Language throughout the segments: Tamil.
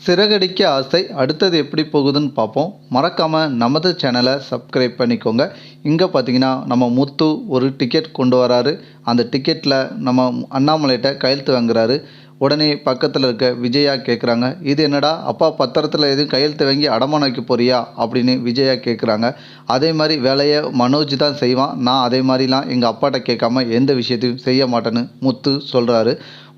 சிறகடிக்க ஆசை அடுத்தது எப்படி போகுதுன்னு பார்ப்போம். மறக்காமல் நமது சேனலை சப்ஸ்கிரைப் பண்ணிக்கோங்க. இங்கே பார்த்தீங்கன்னா நம்ம முத்து ஒரு டிக்கெட் கொண்டு வராரு. அந்த டிக்கெட்டில் நம்ம அண்ணாமலைகிட்ட கையெழுத்து வாங்குறாரு. உடனே பக்கத்தில் இருக்க விஜயா கேட்குறாங்க, இது என்னடா அப்பா பத்திரத்தில் எதுவும் கையெழுத்து வாங்கி அடமானம் வைக்க போறியா அப்படின்னு விஜயா கேட்குறாங்க. அதே மாதிரி வேலையை மனோஜ் தான் செய்வான், நான் அதே மாதிரிலாம் எங்கள் அப்பாட்ட கேட்காம எந்த விஷயத்தையும் செய்ய மாட்டேன்னு முத்து சொல்கிறாரு.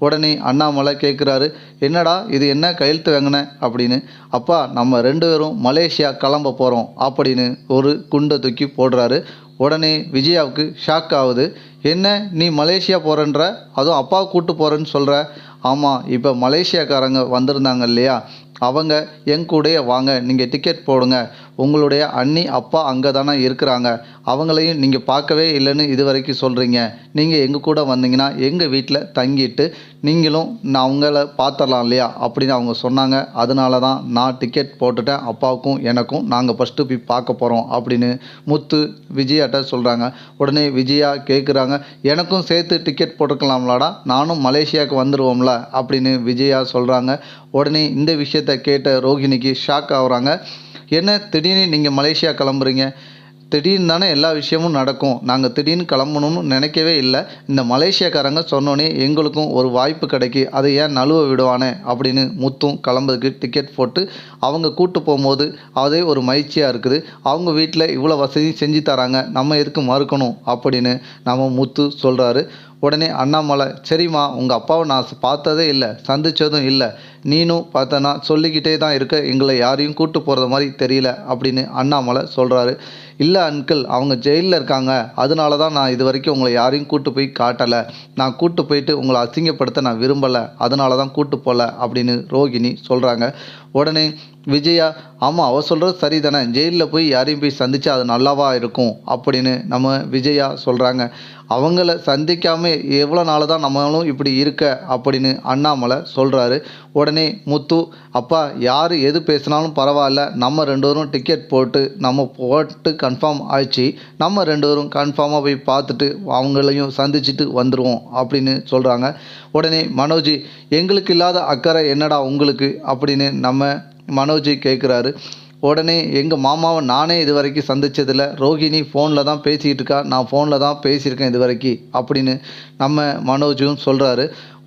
உடனே அண்ணாமலை கேட்குறாரு, என்னடா இது என்ன கையெழுத்து வாங்கின அப்படின்னு. அப்பா நம்ம 2 பேரும் மலேசியா கிளம்ப போகிறோம் அப்படின்னு ஒரு குண்டை தூக்கி போடுறாரு. உடனே விஜயாவுக்கு ஷாக் ஆகுது. என்ன நீ மலேசியா போகிறன்ற, அதுவும் அப்பாவை கூப்பிட்டு போகிறேன்னு சொல்கிற? ஆமாம், இப்போ மலேசியாக்காரங்க வந்திருந்தாங்க இல்லையா, அவங்க என் கூடயே வாங்க, நீங்கள் டிக்கெட் போடுங்க, உங்களுடைய அண்ணி அப்பா அங்கே தானே இருக்கிறாங்க, அவங்களையும் நீங்கள் பார்க்கவே இல்லைன்னு இது வரைக்கும் சொல்கிறீங்க, நீங்கள் எங்கள் கூட வந்தீங்கன்னா எங்கள் வீட்டில் தங்கிட்டு நீங்களும் நான் அவங்கள பார்த்துடலாம் இல்லையா அப்படின்னு அவங்க சொன்னாங்க. அதனால தான் நான் டிக்கெட் போட்டுட்டேன், அப்பாவுக்கும் எனக்கும் நாங்கள் ஃபஸ்ட்டு போய் பார்க்க போகிறோம் அப்படின்னு முத்து விஜயாட்ட சொல்கிறாங்க. உடனே விஜயா கேட்குறாங்க, எனக்கும் சேர்த்து டிக்கெட் போட்டுக்கலாம்லாடா, நானும் மலேசியாவுக்கு வந்துடுவோம்ல அப்படின்னு விஜயா சொல்கிறாங்க. உடனே இந்த விஷயத்தை கேட்ட ரோகிணிக்கு ஷாக் ஆகுறாங்க. என்ன திடீர்னு நீங்கள் மலேசியா கிளம்புறீங்க? திடீர்னு தானே எல்லா விஷயமும் நடக்கும், நாங்கள் திடீர்னு கிளம்பணும்னு நினைக்கவே இல்லை. இந்த மலேசியாக்காரங்க சொன்னோன்னே எங்களுக்கும் ஒரு வாய்ப்பு கிடைக்கி, அதை ஏன் நழுவ விடுவானே அப்படின்னு முத்தும் கிளம்புறதுக்கு டிக்கெட் போட்டு அவங்க கூப்பிட்டு போகும்போது அதே ஒரு மகிழ்ச்சியாக இருக்குது. அவங்க வீட்டில் இவ்வளோ வசதி செஞ்சு தராங்க, நம்ம எதுக்கு மறுக்கணும் அப்படின்னு நம்ம முத்து சொல்கிறாரு. உடனே அண்ணாமலை, சரிம்மா உங்கள் அப்பாவை நான் பார்த்ததே இல்லை, சந்தித்ததும் இல்லை, நீனும் பார்த்தனா சொல்லிக்கிட்டே தான் இருக்க, எங்களை யாரையும் கூப்பிட்டு போகிறது மாதிரி தெரியல அப்படின்னு அண்ணாமலை சொல்கிறாரு. இல்லை அங்கிள், அவங்க ஜெயிலில் இருக்காங்க, அதனால தான் நான் இது வரைக்கும் உங்களை யாரையும் கூப்பிட்டு போய் காட்டலை, நான் கூப்பிட்டு போயிட்டு உங்களை அசிங்கப்படுத்த நான் விரும்பலை, அதனால தான் கூப்பிட்டு போகல அப்படின்னு ரோகிணி சொல்கிறாங்க. உடனே விஜயா, ஆமாம் அவள் சொல்கிறது சரி தானே, ஜெயிலில் போய் யாரையும் போய் சந்தித்தா அது நல்லாவா இருக்கும் அப்படின்னு நம்ம விஜயா சொல்கிறாங்க. அவங்கள சந்திக்காமல் எவ்வளோ நாள் தான் நம்மளும் இப்படி இருக்க அப்படின்னு அண்ணாமலை சொல்கிறாரு. உடனே முத்து, அப்பா யார் எது பேசினாலும் பரவாயில்ல, நம்ம 2 பேரும் டிக்கெட் போட்டு நம்ம போட்டு கன்ஃபார்ம் ஆயிடுச்சு, நம்ம 2 பேரும் கன்ஃபார்மாக போய் பார்த்துட்டு அவங்களையும் சந்திச்சுட்டு வந்துடுவோம் அப்படின்னு சொல்கிறாங்க. உடனே மனோஜ், எங்களுக்கு இல்லாத அக்கறை என்னடா உங்களுக்கு அப்படின்னு நம்ம மனோஜ் கேட்குறாரு. உடனே எங்கள் மாமாவை நானே இது வரைக்கும் சந்தித்ததில்லை, ரோகிணி ஃபோனில் தான் பேசிக்கிட்டு இருக்கா, நான் ஃபோனில் தான் பேசியிருக்கேன் இது வரைக்கும் அப்படின்னு நம்ம மனோஜும் சொல்கிறாரு.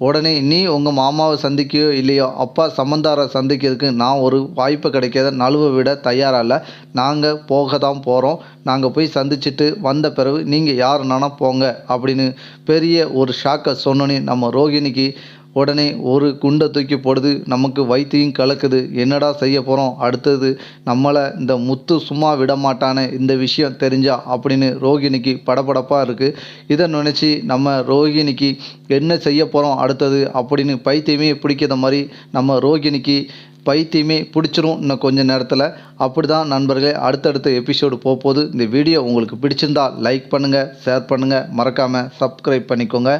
உடனே நீ உங்கள் மாமாவை சந்திக்கையோ இல்லையோ, அப்பா சம்பந்தாரை சந்திக்கிறதுக்கு நான் ஒரு வாய்ப்பு கிடைக்காத நழுவ விட தயாராக இல்லை, நாங்கள் போக தான் போகிறோம், நாங்கள் போய் சந்திச்சுட்டு வந்த பிறகு நீங்கள் யாருனானா போங்க அப்படின்னு பெரிய ஒரு ஷாக்கை சொன்னோன்னே நம்ம ரோகிணிக்கு உடனே ஒரு குண்டை தூக்கி போடுது, நமக்கு வயிற்றையும் கலக்குது, என்னடா செய்ய போகிறோம் அடுத்தது, நம்மளை இந்த முத்து சும்மா விட மாட்டானே இந்த விஷயம் தெரிஞ்சா அப்படின்னு ரோகிணிக்கு படபடப்பாக இருக்குது. இதை நினச்சி நம்ம ரோகிணிக்கு என்ன செய்ய போகிறோம் அடுத்தது அப்படின்னு பைத்தியமே பிடிக்கிற மாதிரி நம்ம ரோகிணிக்கு பைத்தியமே பிடிச்சிரும் இன்னும் கொஞ்சம் நேரத்தில். அப்படி தான் நண்பர்களே அடுத்தடுத்த எபிசோடு போகுது. இந்த வீடியோ உங்களுக்கு பிடிச்சிருந்தால் லைக் பண்ணுங்கள், ஷேர் பண்ணுங்கள், மறக்காமல் சப்ஸ்கிரைப் பண்ணிக்கோங்க.